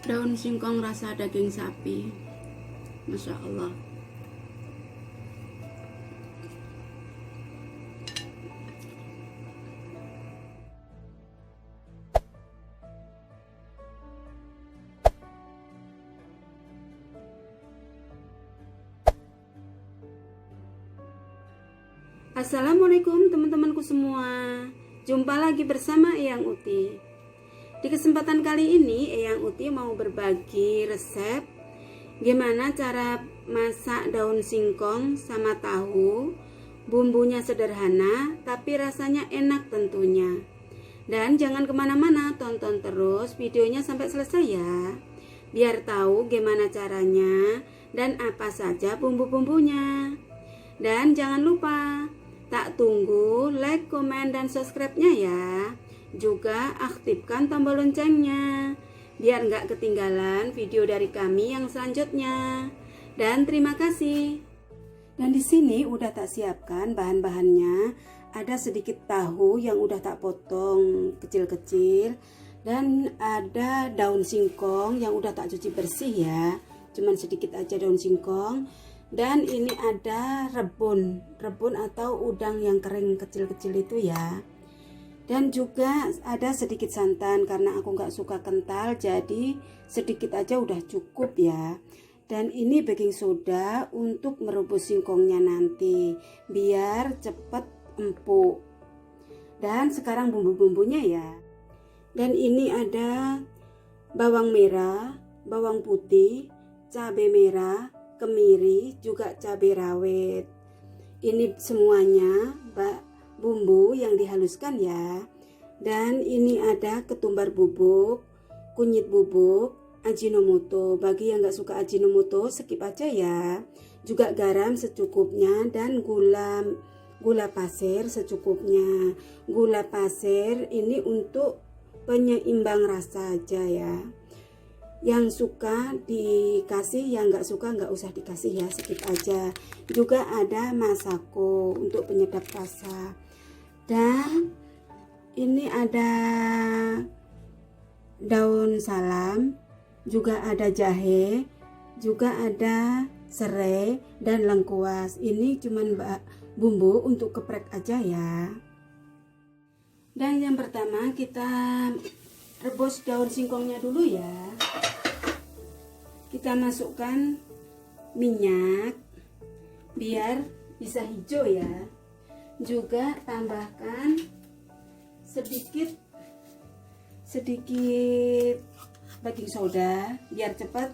Daun singkong rasa daging sapi, Masya Allah. Assalamualaikum teman-temanku semua. Jumpa lagi bersama Eyang Uti. Di kesempatan kali ini Eyang Uti mau berbagi resep gimana cara masak daun singkong sama tahu. Bumbunya sederhana tapi rasanya enak tentunya. Dan jangan kemana-mana, tonton terus videonya sampai selesai ya, biar tahu gimana caranya dan apa saja bumbu-bumbunya. Dan jangan lupa tak tunggu like, komen, dan subscribe-nya ya. Juga aktifkan tombol loncengnya biar nggak ketinggalan video dari kami yang selanjutnya. Dan terima kasih. Dan di sini udah tak siapkan bahan-bahannya. Ada sedikit tahu yang udah tak potong kecil-kecil, dan ada daun singkong yang udah tak cuci bersih ya. Cuman sedikit aja daun singkong. Dan ini ada rebun atau udang yang kering kecil-kecil itu ya. Dan juga ada sedikit santan karena aku nggak suka kental, jadi sedikit aja udah cukup ya. Dan ini baking soda untuk merebus singkongnya nanti biar cepet empuk. Dan sekarang bumbu-bumbunya ya. Dan ini ada bawang merah, bawang putih, cabai merah, kemiri, juga cabai rawit. Ini semuanya bumbu yang dihaluskan ya. Dan ini ada ketumbar bubuk, kunyit bubuk, ajinomoto. Bagi yang nggak suka ajinomoto skip aja ya. Juga garam secukupnya dan gula pasir secukupnya. Gula pasir ini untuk penyeimbang rasa aja ya. Yang suka dikasih, yang nggak suka nggak usah dikasih ya, skip aja. Juga ada masako untuk penyedap rasa. Dan ini ada daun salam, juga ada jahe, juga ada serai dan lengkuas. Ini cuman bumbu untuk geprek aja ya. Dan yang pertama kita rebus daun singkongnya dulu ya. Kita masukkan minyak biar bisa hijau ya. Juga tambahkan sedikit baking soda biar cepat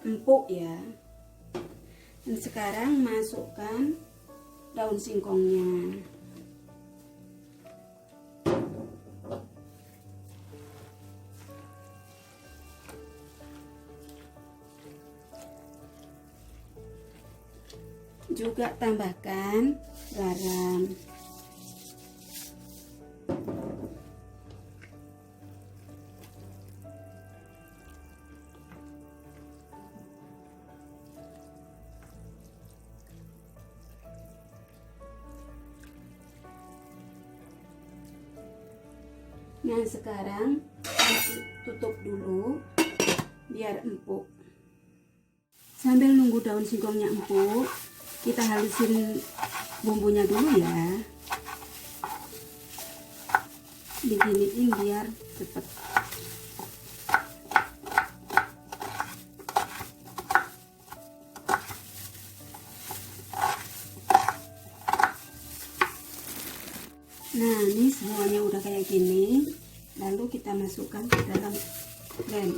empuk ya. Dan sekarang masukkan daun singkongnya. Juga tambahkan garam. Nah sekarang tutup dulu biar empuk. Sambil nunggu daun singkongnya empuk, kita halusin bumbunya dulu ya, diginiin biar cepet. Nah, ini semuanya udah kayak gini, lalu kita masukkan ke dalam blend.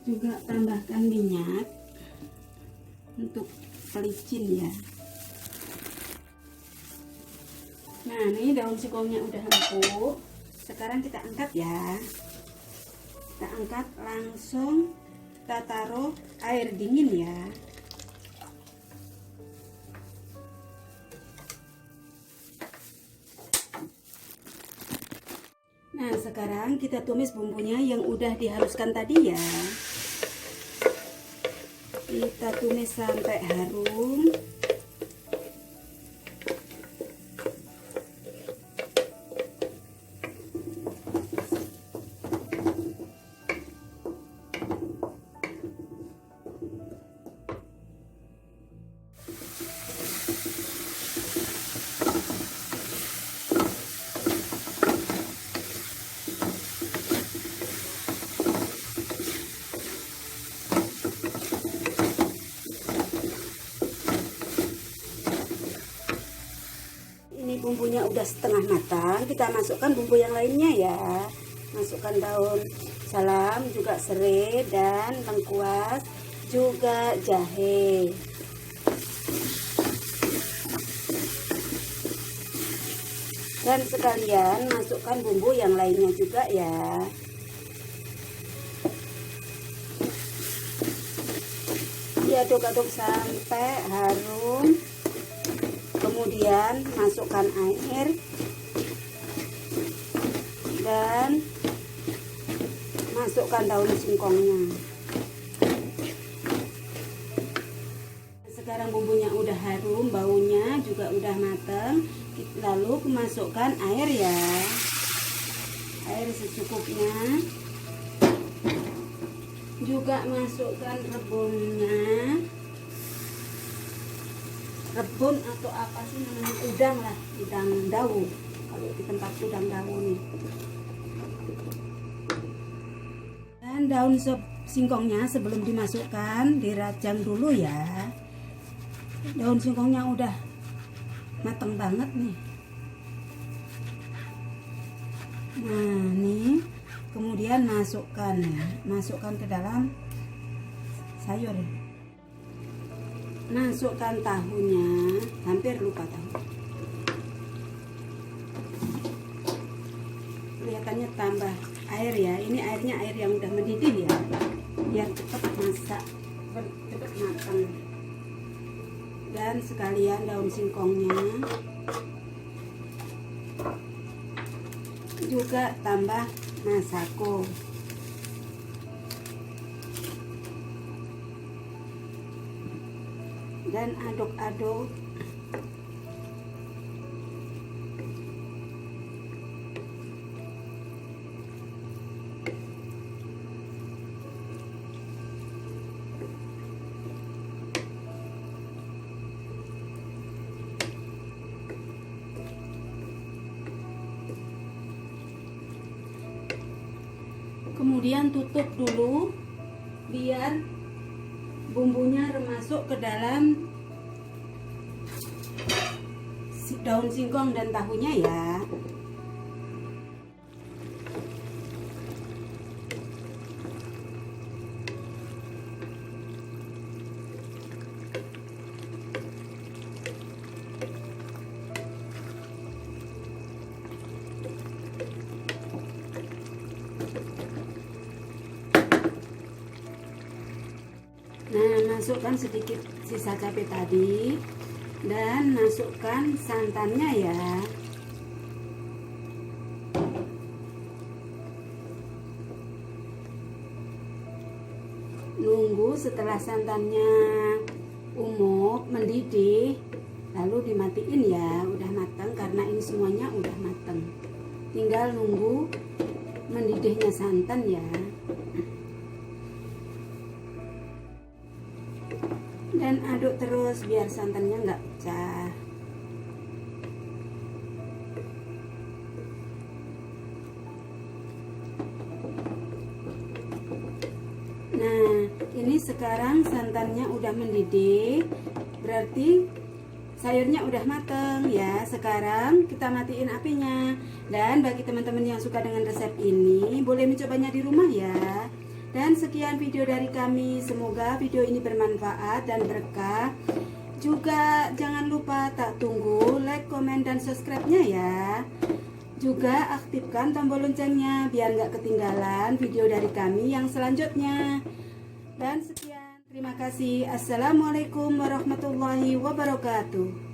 Juga tambahkan minyak untuk pelicin ya. Nah, ini daun singkongnya udah empuk. Sekarang kita angkat ya. Kita angkat langsung, kita taruh air dingin ya. Nah, sekarang kita tumis bumbunya yang udah dihaluskan tadi ya. Kita tumis sampai harum. Bumbunya udah setengah matang, kita masukkan bumbu yang lainnya ya. Masukkan daun salam, juga serai dan lengkuas, juga jahe. Dan sekalian masukkan bumbu yang lainnya juga ya. Diaduk-aduk sampai harum. Kemudian masukkan air dan masukkan daun singkongnya. Sekarang bumbunya udah harum, baunya juga udah matang. Lalu masukkan air ya, air secukupnya. Juga masukkan rebungnya. Rebun atau apa sih namanya, udang lah, udang dawu kalau di tempat udang dawu nih. Dan daun singkongnya sebelum dimasukkan dirajang dulu ya. Daun singkongnya udah mateng banget nih. Nah, nih kemudian masukkan ya, masukkan ke dalam sayur. Masukkan tahunya, hampir lupa tahu. Kelihatannya tambah air ya. Ini airnya air yang udah mendidih ya, biar cepat masak, cepat matang. Dan sekalian daun singkongnya juga tambah masako. Dan aduk-aduk. Kemudian tutup dulu biar bumbunya masuk ke dalam daun singkong dan tahunya ya. Nah, masukkan sedikit sisa cabai tadi dan masukkan santannya ya. Nunggu setelah santannya umuk, mendidih, lalu dimatiin ya, udah matang karena ini semuanya udah matang. Tinggal nunggu mendidihnya santan ya. Dan aduk terus biar santannya nggak pecah. Nah, ini sekarang santannya udah mendidih, berarti sayurnya udah mateng ya. Sekarang kita matiin apinya. Dan bagi teman-teman yang suka dengan resep ini, boleh mencobanya di rumah ya. Dan sekian video dari kami, semoga video ini bermanfaat dan berkah. Juga jangan lupa tak tunggu like, komen, dan subscribe-nya ya. Juga aktifkan tombol loncengnya biar nggak ketinggalan video dari kami yang selanjutnya. Dan sekian, terima kasih. Assalamualaikum warahmatullahi wabarakatuh.